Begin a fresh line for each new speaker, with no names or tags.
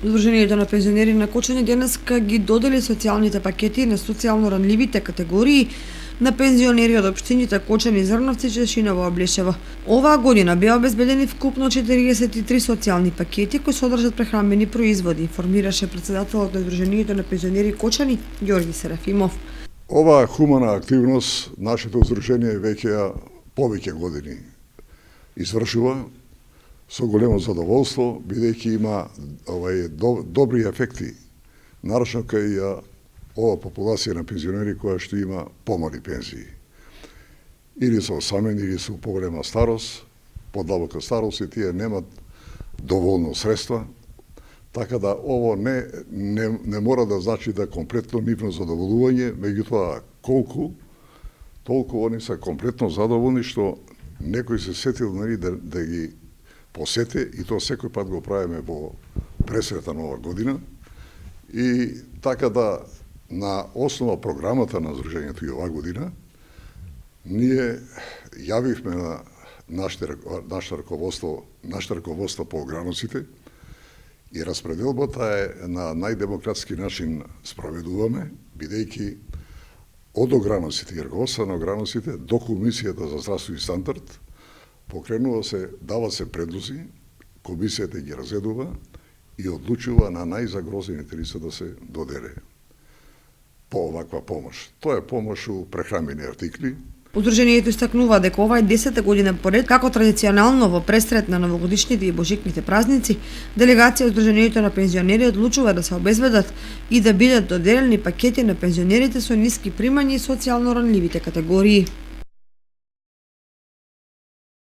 Удруженијето на пензионери на Кочани денеска ги додели социјалните пакети на социјално ранливите категории на пензионери од општините Кочани, Зрновци, Чешиново, Облешево. Оваа година беа обезбедени вкупно 43 социјални пакети кои содржат прехранбени производи, информираше претседателот на Удруженијето на пензионери Кочани Ѓорги Серафимов.
Оваа хумана активност нашето удружение веќе повеќе години извршува со големо задоволство, бидејќи има добри ефекти, нарочно кај ова популација на пензионери која што има помали пензии. Или се осамени, или се поголема старост, подлабока старост и тие немат доволно средства, така да ово не мора да значи да комплетно нивно задоволување, меѓутоа толку они се комплетно задоволни што некој се сетил да ги посете, и то секој пат го правиме во пресрета нова година. И така да на основа програмата на Сдруженијето и оваа година, ние јавивме на нашето раководство по ограносите и распределбата е на најдемократски начин спроведуваме, бидејќи од ограносите и раководство на ограносите до Комисијата за здравствен стандард дава се предлози, комисијата ги разгледува и одлучува на најзагрозените лица да се доделе по оваква помош. Тоа е помош у прехранбени артикли.
Удруженијето истакнува дека ова е 10-та година поред, како традиционално во пресрет на новогодишните и божикните празници, делегација Удруженијето на пензионери одлучува да се обезбедат и да бидат доделени пакети на пензионерите со ниски примања и социјално ранливите категории.